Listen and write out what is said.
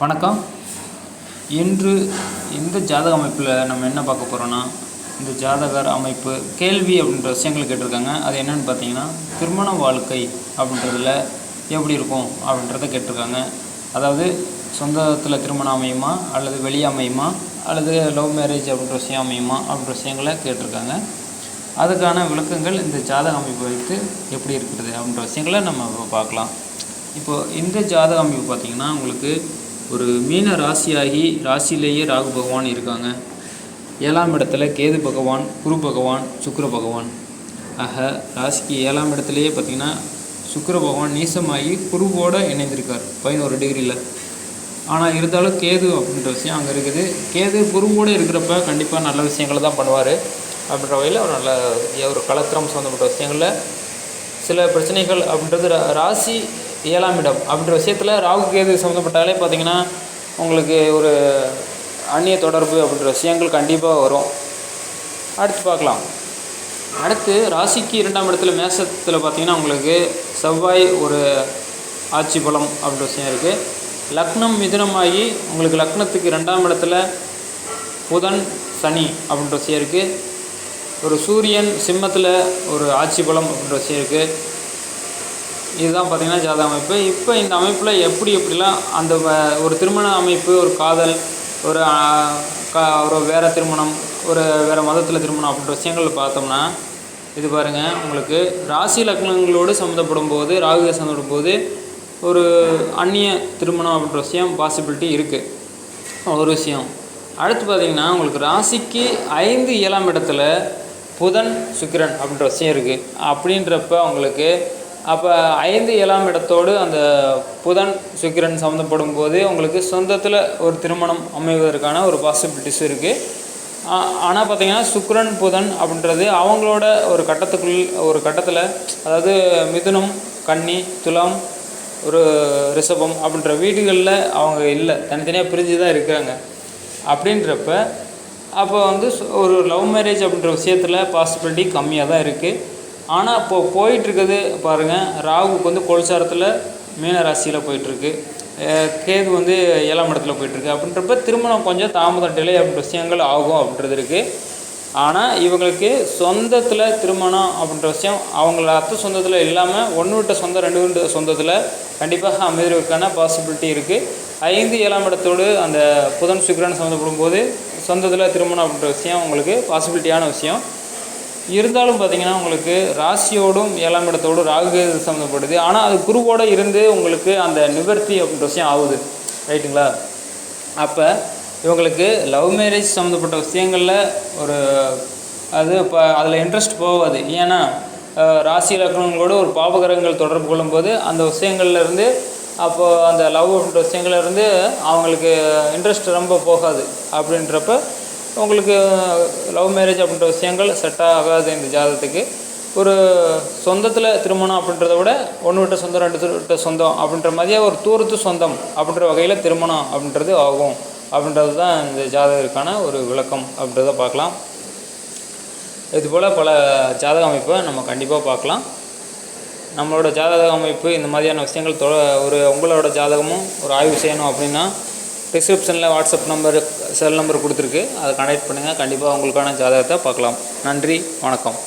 வணக்கம். இன்று இந்த ஜாதக அமைப்பில் நம்ம என்ன பார்க்க போகிறோன்னா, இந்த ஜாதகர் அமைப்பு கேள்வி அப்படின்ற விஷயங்கள் கேட்டிருக்காங்க. அது என்னென்னு பார்த்தீங்கன்னா, திருமண வாழ்க்கை அப்படின்றதுல எப்படி இருக்கும் அப்படின்றத கேட்டிருக்காங்க. அதாவது சொந்தத்தில் திருமணம் அமையுமா, அல்லது வெளியே அமையுமா, அல்லது லவ் மேரேஜ் அப்படின்ற விஷயம் அமையுமா அப்படின்ற விஷயங்களை கேட்டிருக்காங்க. அதுக்கான விளக்கங்கள் இந்த ஜாதக அமைப்பு வைத்து எப்படி இருக்கிறது அப்படின்ற விஷயங்களை நம்ம பார்க்கலாம். இப்போது இந்த ஜாதக அமைப்பு பார்த்திங்கன்னா, உங்களுக்கு ஒரு மீன ராசியாகி ராசியிலேயே ராகு பகவான் இருக்காங்க. 7ஆம் இடத்துல கேது பகவான், குரு பகவான், சுக்கிர பகவான். ஆக ராசிக்கு 7ஆம் இடத்துலையே பார்த்திங்கன்னா சுக்கிர பகவான் நீசமாகி குருவோடு இணைந்திருக்கார் 11 டிகிரியில். ஆனால் இருந்தாலும் கேது அப்படின்ற விஷயம் அங்கே இருக்குது. கேது குருவோடு இருக்கிறப்ப கண்டிப்பாக நல்ல விஷயங்களை தான் பண்ணுவார். அப்படின்ற வகையில் ஒரு நல்ல ஒரு கலத்திரம் சம்மந்தப்பட்ட விஷயங்களில் சில பிரச்சனைகள் அப்படின்றது ராசி 7ஆம் இடம் அப்படின்ற விஷயத்தில் ராகு கேது சம்மந்தப்பட்டாலே பார்த்திங்கன்னா உங்களுக்கு ஒரு அந்நிய தொடர்பு அப்படின்ற விஷயங்கள் கண்டிப்பாக வரும். அடுத்து பார்க்கலாம். அடுத்து ராசிக்கு 2ஆம் இடத்துல மேசத்தில் பார்த்திங்கன்னா உங்களுக்கு செவ்வாய் ஒரு ஆட்சி பலம் அப்படின்ற விஷயம் இருக்குது. லக்னம் மிதுனமாகி உங்களுக்கு லக்னத்துக்கு 2ஆம் இடத்துல புதன் சனி அப்படின்ற விஷயம் இருக்குது. ஒரு சூரியன் சிம்மத்தில் ஒரு ஆட்சி பலம் அப்படின்ற விஷயம் இருக்குது. இதுதான் பார்த்திங்கன்னா ஜாதக அமைப்பு. இப்போ இந்த அமைப்பில் எப்படிலாம் அந்த ஒரு திருமண அமைப்பு, ஒரு காதல், ஒரு வேறு திருமணம், ஒரு வேறு மதத்தில் திருமணம் அப்படின்ற விஷயங்கள் பார்த்தோம்னா, இது பாருங்கள், உங்களுக்கு ராசி லக்னங்களோடு சம்மந்தப்படும் போது, ராகு சம்மந்தப்படும் போது ஒரு அந்நிய திருமணம் அப்படின்ற விஷயம் பாசிபிலிட்டி இருக்குது. ஒரு விஷயம். அடுத்து பார்த்திங்கன்னா உங்களுக்கு ராசிக்கு 5 7ஆம் இடத்துல புதன் சுக்கிரன் அப்படின்ற விஷயம் இருக்குது. அப்படின்றப்ப உங்களுக்கு அப்போ 5 7ஆம் இடத்தோடு அந்த புதன் சுக்கிரன் சம்மந்தப்படும் போது உங்களுக்கு சொந்தத்தில் ஒரு திருமணம் அமைவதற்கான ஒரு பாசிபிலிட்டிஸ் இருக்குது. ஆனால் பார்த்திங்கன்னா சுக்கிரன் புதன் அப்படின்றது அவங்களோட ஒரு கட்டத்தில், அதாவது மிதுனம், கன்னி, துலாம், ஒரு ரிஷபம் அப்படின்ற வீடுகளில் அவங்க இல்லை, தனித்தனியாக பிரிஞ்சு தான் இருக்காங்க. அப்படின்றப்ப அப்போ ஒரு லவ் மேரேஜ் அப்படின்ற விஷயத்தில் பாசிபிலிட்டி கம்மியாக தான் இருக்குது. ஆனால் இப்போது போயிட்டுருக்குது பாருங்கள், ராகுக்கு கோல்சாரத்தில் மீன ராசியில் போயிட்டுருக்கு, கேது 7ஆம் இடத்துல போயிட்டுருக்கு. அப்படின்றப்ப திருமணம் கொஞ்சம் தாமதம் டிலே அப்படின்ற விஷயங்கள் ஆகும் அப்படின்றது இருக்குது. ஆனால் இவங்களுக்கு சொந்தத்தில் திருமணம் அப்படின்ற விஷயம் அவங்கள அத்தை சொந்தத்தில் இல்லாமல் 1 விட்ட சொந்தம் 2 விட்ட சொந்தத்தில் கண்டிப்பாக அமைவதற்கான பாசிபிலிட்டி இருக்குது. 5 7ஆம் இடத்தோடு அந்த புதன் சுக்கிரன் சம்மந்தப்படும் போது சொந்தத்தில் திருமணம் அப்படின்ற விஷயம் உங்களுக்கு பாசிபிலிட்டியான விஷயம். இருந்தாலும் பார்த்திங்கன்னா உங்களுக்கு ராசியோடும் 7ஆம் இடத்தோடும் ராகு சம்மந்தப்படுது. ஆனால் அது குருவோடு இருந்து உங்களுக்கு அந்த நிவர்த்தி அப்படின்ற விஷயம் ஆகுது, ரைட்டுங்களா? அப்போ இவங்களுக்கு லவ் மேரேஜ் சம்மந்தப்பட்ட விஷயங்களில் இப்போ அதில் இன்ட்ரெஸ்ட் போகாது. ஏன்னா ராசி லக்னங்களோடு ஒரு பாவகிரகங்கள் தொடர்பு கொள்ளும்போது அந்த விஷயங்கள்லேருந்து அப்போது அந்த லவ் அப்படின்ற விஷயங்கள்லேருந்து அவங்களுக்கு இன்ட்ரெஸ்ட் ரொம்ப போகாது. அப்படின்றப்ப உங்களுக்கு லவ் மேரேஜ் அப்படின்ற விஷயங்கள் செட் ஆகாது இந்த ஜாதகத்துக்கு. ஒரு சொந்தத்தில் திருமணம் அப்படின்றத விட 1 விட்ட சொந்தம் 2 விட்ட சொந்தம் அப்படின்ற மாதிரியே ஒரு தூரத்து சொந்தம் அப்படின்ற வகையில் திருமணம் அப்படின்றது ஆகும். அப்படின்றது தான் இந்த ஜாதகருக்கான ஒரு விளக்கம் அப்படின்றத பார்க்கலாம். இதுபோல் பல ஜாதக அமைப்பை நம்ம கண்டிப்பாக பார்க்கலாம். நம்மளோட ஜாதக அமைப்பு இந்த மாதிரியான விஷயங்கள் உங்களோட ஜாதகமும் ஒரு ஆய்வு செய்யணும் அப்படின்னா டிஸ்கிரிப்ஷனில் வாட்ஸ்அப் நம்பர், செல் நம்பர் கொடுத்துருக்கு, அதை கனெக்ட் பண்ணுங்கள். கண்டிப்பாக உங்களுக்கான ஜாதகத்தை பார்க்கலாம். நன்றி, வணக்கம்.